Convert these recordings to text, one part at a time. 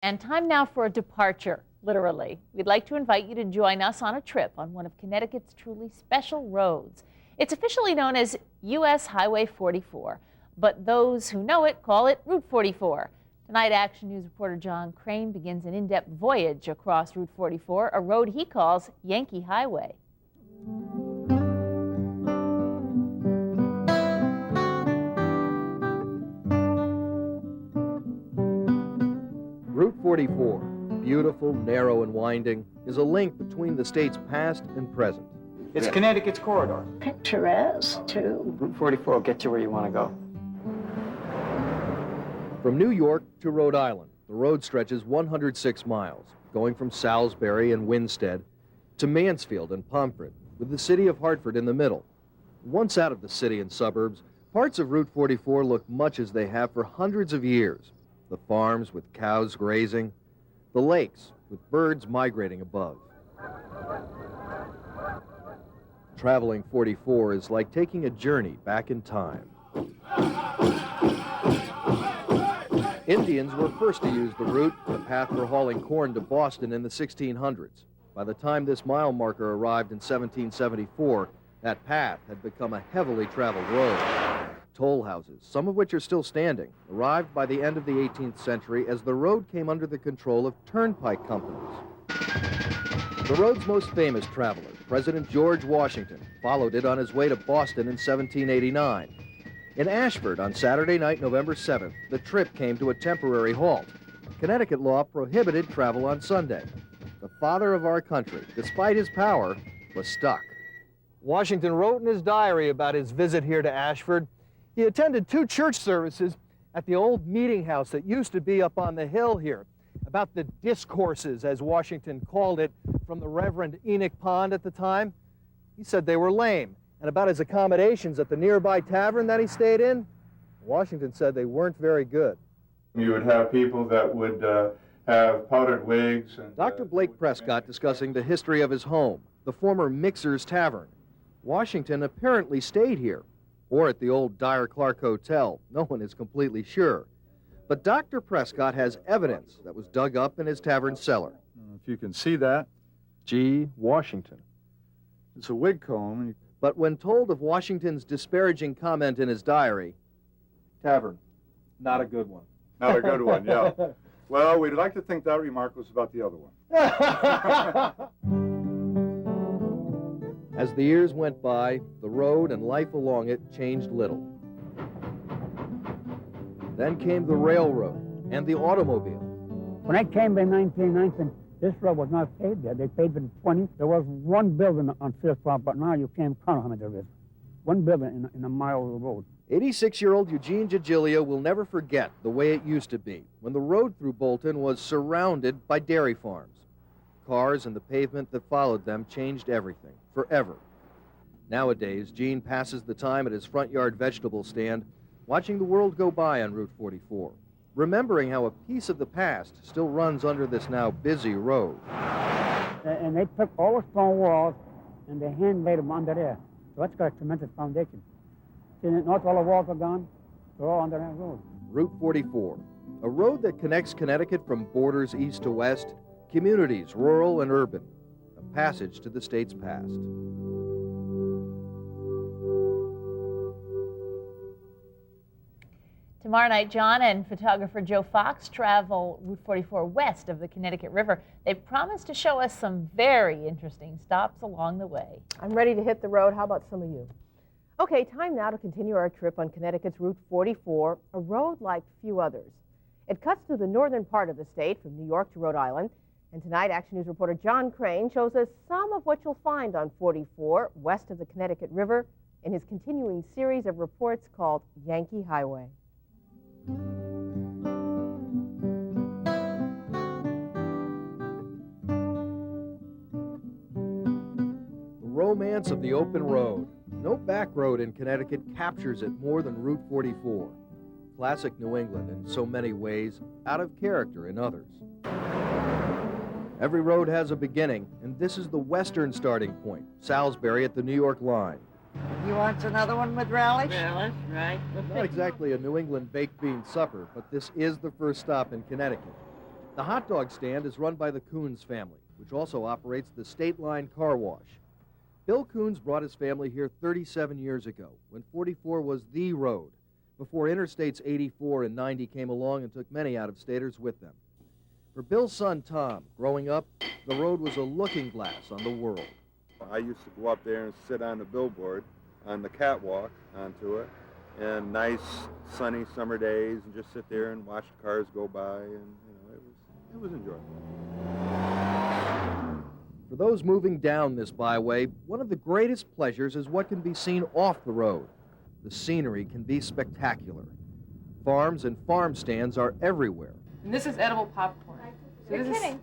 And time now for a departure, literally. We'd like to invite you to join us on a trip on one of Connecticut's truly special roads. It's officially known as U.S. Highway 44, but those who know it call it Route 44. Tonight, Action News reporter John Crane begins an in-depth voyage across Route 44, a road he calls Yankee Highway. Route 44, beautiful, narrow, and winding, is a link between the state's past and present. It's Connecticut's corridor. Picturesque, too. Route 44 will get you where you want to go. From New York to Rhode Island, the road stretches 106 miles, going from Salisbury and Winstead to Mansfield and Pomfret, with the city of Hartford in the middle. Once out of the city and suburbs, parts of Route 44 look much as they have for hundreds of years. The farms with cows grazing, the lakes with birds migrating above. Traveling 44 is like taking a journey back in time. Indians were first to use the route, the path for hauling corn to Boston in the 1600s. By the time this mile marker arrived in 1774, that path had become a heavily traveled road. Toll houses, some of which are still standing, arrived by the end of the 18th century as the road came under the control of turnpike companies. The road's most famous traveler, President George Washington, followed it on his way to Boston in 1789. In Ashford on Saturday night, November 7th, the trip came to a temporary halt. Connecticut law prohibited travel on Sunday. The father of our country, despite his power, was stuck. Washington wrote in his diary about his visit here to Ashford. He attended 2 church services at the old meeting house that used to be up on the hill here. About the discourses, as Washington called it, from the Reverend Enoch Pond at the time. He said they were lame. And about his accommodations at the nearby tavern that he stayed in, Washington said they weren't very good. You would have people that would have powdered wigs. And, Dr. Blake Prescott discussing the history of his home, the former Mixer's Tavern. Washington apparently stayed here, or at the old Dyer Clark Hotel. No one is completely sure. But Dr. Prescott has evidence that was dug up in his tavern cellar. If you can see that, G. Washington. it's a wig comb. But when told of Washington's disparaging comment in his diary, tavern, not a good one. Not a good one, yeah. Well, we'd like to think that remark was about the other one. As the years went by, the road and life along it changed little. Then came the railroad and the automobile. When I came in 1919, this road was not paved there. They paved it in 20. There was one building on Fifth Street, but now you can't count how many there is. One building in a mile of the road. 86-year-old Eugene Giglio will never forget the way it used to be when the road through Bolton was surrounded by dairy farms. Cars and the pavement that followed them changed everything, forever. Nowadays, Gene passes the time at his front yard vegetable stand, watching the world go by on Route 44, remembering how a piece of the past still runs under this now busy road. And they took all the stone walls and they hand laid them under there. So that's got a tremendous foundation. See, not all the walls are gone. They're all under that road. Route 44, a road that connects Connecticut from borders east to west, communities, rural and urban, a passage to the state's past. Tomorrow night, John and photographer Joe Fox travel Route 44 west of the Connecticut River. They've promised to show us some very interesting stops along the way. I'm ready to hit the road. How about some of you? Okay, time now to continue our trip on Connecticut's Route 44, a road like few others. It cuts through the northern part of the state from New York to Rhode Island. And tonight, Action News reporter John Crane shows us some of what you'll find on 44 west of the Connecticut River in his continuing series of reports called Yankee Highway. The romance of the open road. No back road in Connecticut captures it more than Route 44. Classic New England in so many ways, out of character in others. Every road has a beginning, and this is the western starting point, Salisbury at the New York line. You want another one with relish? Relish, right. Not exactly a New England baked bean supper, but this is the first stop in Connecticut. The hot dog stand is run by the Coons family, which also operates the State Line Car Wash. Bill Coons brought his family here 37 years ago, when 44 was the road, before Interstates 84 and 90 came along and took many out-of-staters with them. For Bill's son, Tom, growing up, the road was a looking glass on the world. I used to go up there and sit on the billboard, on the catwalk onto it, and nice sunny summer days, and just sit there and watch the cars go by, and it was enjoyable. For those moving down this byway, one of the greatest pleasures is what can be seen off the road. The scenery can be spectacular. Farms and farm stands are everywhere. And this is edible popcorn. So You're kidding.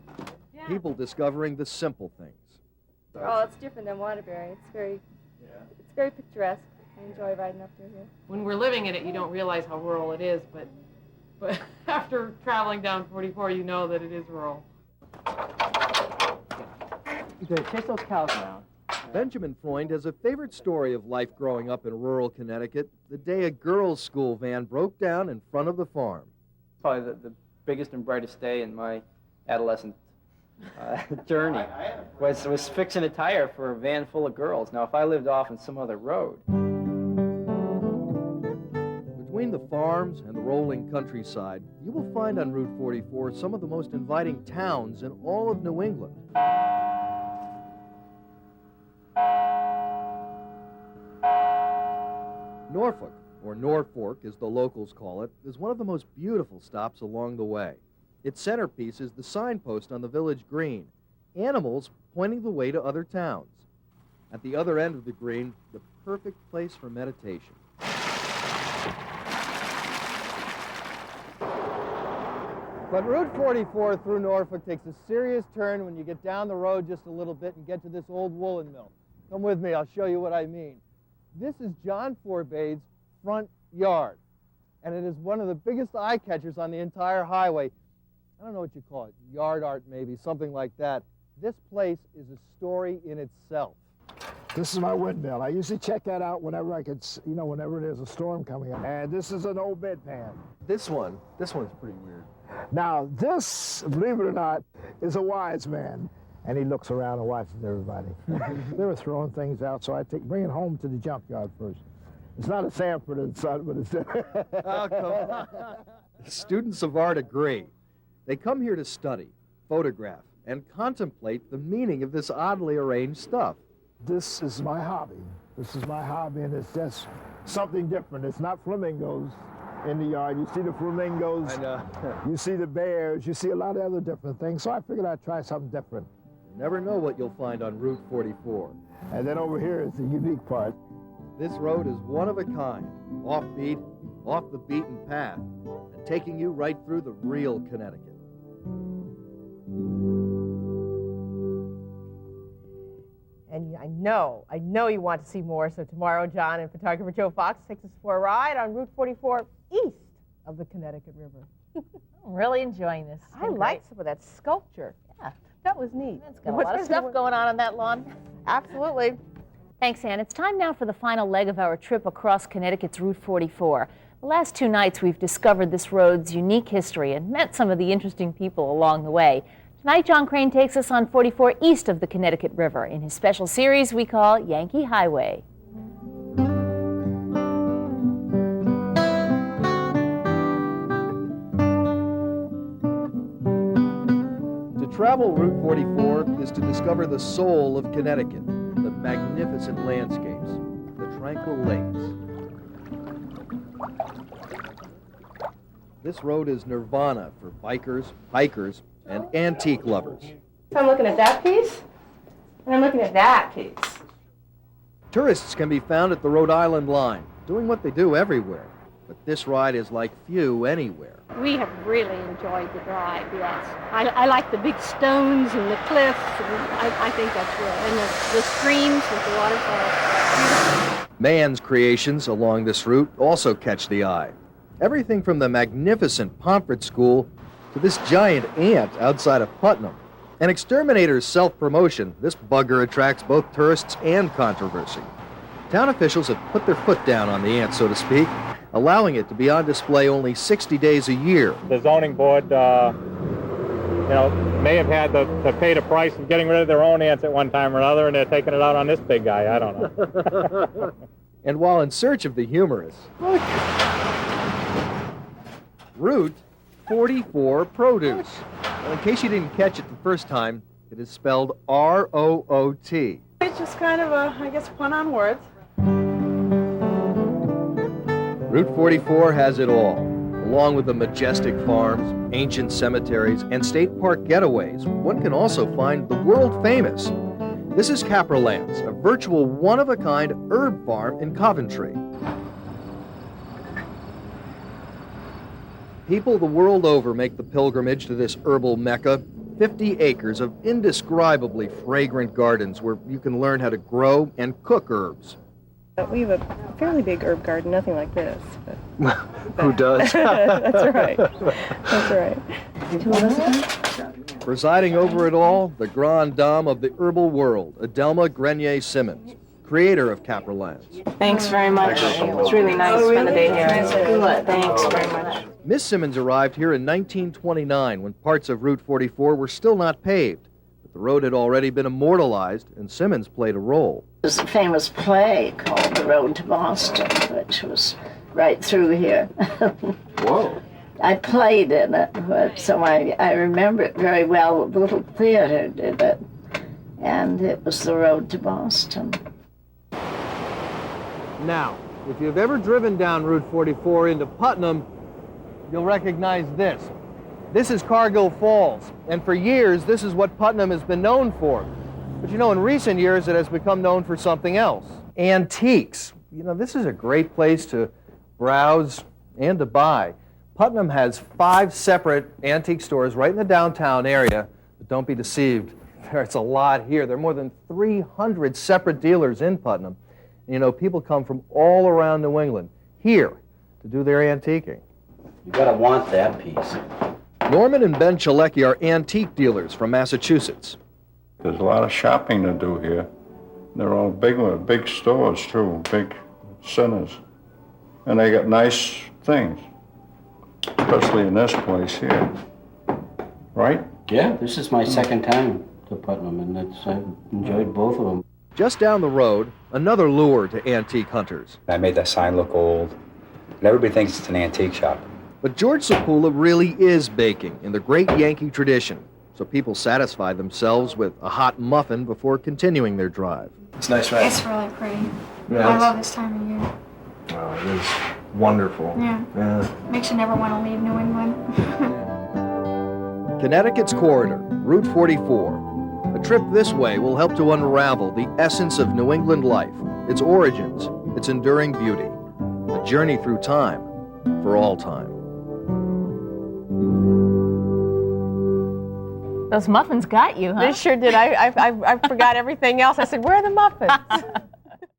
Yeah. People discovering the simple things. Oh, it's different than Waterbury. It's very picturesque. I enjoy riding up through here. When we're living in it, you don't realize how rural it is, but after traveling down 44, you know that it is rural. Good. Chase those cows around. Benjamin Freund has a favorite story of life growing up in rural Connecticut, the day a girls' school van broke down in front of the farm. Probably the biggest and brightest day in my adolescent journey was fixing a tire for a van full of girls. Now, if I lived off on some other road. Between the farms and the rolling countryside, you will find on Route 44 some of the most inviting towns in all of New England. Norfolk, or Norfolk as the locals call it, is one of the most beautiful stops along the way. Its centerpiece is the signpost on the village green, animals pointing the way to other towns. At the other end of the green, the perfect place for meditation. But Route 44 through Norfolk takes a serious turn when you get down the road just a little bit and get to this old woolen mill. Come with me, I'll show you what I mean. This is John Forbade's front yard, and it is one of the biggest eye catchers on the entire highway. I don't know what you call it, yard art maybe, something like that. This place is a story in itself. This is my windmill. I usually check that out whenever I could, whenever there's a storm coming up. And this is an old bedpan. This one's pretty weird. Now this, believe it or not, is a wise man. And he looks around and watches everybody. They were throwing things out, so I bring it home to the junkyard first. It's not a Sanford and Son, but it's... Oh, come on. Students of art agree. They come here to study, photograph, and contemplate the meaning of this oddly arranged stuff. This is my hobby. This is my hobby, and it's just something different. It's not flamingos in the yard. You see the flamingos, I know. You see the bears, you see a lot of other different things. So I figured I'd try something different. You never know what you'll find on Route 44. And then over here is the unique part. This road is one of a kind, offbeat, off the beaten path, and taking you right through the real Connecticut. And I know you want to see more, so tomorrow John and photographer Joe Fox takes us for a ride on Route 44 east of the Connecticut River. I'm really enjoying this. I like some of that sculpture. Yeah, that was neat. It's got a lot of stuff going on that lawn. Absolutely. Thanks, Ann. It's time now for the final leg of our trip across Connecticut's Route 44. The last 2 nights we've discovered this road's unique history and met some of the interesting people along the way. Tonight, John Crane takes us on 44 east of the Connecticut River in his special series we call Yankee Highway. To travel Route 44 is to discover the soul of Connecticut, the magnificent landscapes, the tranquil lakes. This road is nirvana for bikers, hikers, and antique lovers. So I'm looking at that piece, and I'm looking at that piece. Tourists can be found at the Rhode Island line, doing what they do everywhere. But this ride is like few anywhere. We have really enjoyed the drive, yes. I like the big stones and the cliffs, and I think that's real. And the streams with the waterfalls. Man's creations along this route also catch the eye. Everything from the magnificent Pomfret School to this giant ant outside of Putnam. An exterminator's self-promotion, this bugger attracts both tourists and controversy. Town officials have put their foot down on the ant, so to speak, allowing it to be on display only 60 days a year. The zoning board may have had to pay the price of getting rid of their own ants at one time or another, and they're taking it out on this big guy. I don't know. And while in search of the humorous, Route 44 produce. Well, in case you didn't catch it the first time, it is spelled R-O-O-T. It's just kind of I guess, fun on words. Route 44 has it all. Along with the majestic farms, ancient cemeteries, and state park getaways, one can also find the world famous. This is Caprolance, a virtual one-of-a-kind herb farm in Coventry. People the world over make the pilgrimage to this herbal mecca. 50 acres of indescribably fragrant gardens where you can learn how to grow and cook herbs. We have a fairly big herb garden, nothing like this. But Who does? That's right. That's right. Presiding over it all, the grande dame of the herbal world, Adelma Grenier Simmons, creator of Caprolance. Thanks very much. It's really nice to spend the day here. Good. Thanks very much. Miss Simmons arrived here in 1929 when parts of Route 44 were still not paved. But the road had already been immortalized, and Simmons played a role. There's a famous play called The Road to Boston, which was right through here. Whoa. I played in it, so I remember it very well. The little theater did it, and it was The Road to Boston. Now, if you've ever driven down Route 44 into Putnam, you'll recognize this. This is Cargill Falls, and for years, this is what Putnam has been known for. But in recent years, it has become known for something else. Antiques. This is a great place to browse and to buy. Putnam has 5 separate antique stores right in the downtown area, but don't be deceived. There's a lot here. There are more than 300 separate dealers in Putnam. People come from all around New England here to do their antiquing. You gotta want that piece. Norman and Ben Chalecki are antique dealers from Massachusetts. There's a lot of shopping to do here. They're all big stores too, big centers. And they got nice things, especially in this place here. Right? Yeah, this is my second time to Putnam, and I've enjoyed both of them. Just down the road, another lure to antique hunters. I made that sign look old, and everybody thinks it's an antique shop. But George Sepula really is baking in the great Yankee tradition, so people satisfy themselves with a hot muffin before continuing their drive. It's nice, right? It's really pretty. Yeah, I love this time of year. Oh, it is wonderful. Yeah. Makes you never want to leave New England. Connecticut's corridor, Route 44. A trip this way will help to unravel the essence of New England life, its origins, its enduring beauty. A journey through time, for all time. Those muffins got you, huh? They sure did. I forgot everything else. I said, where are the muffins?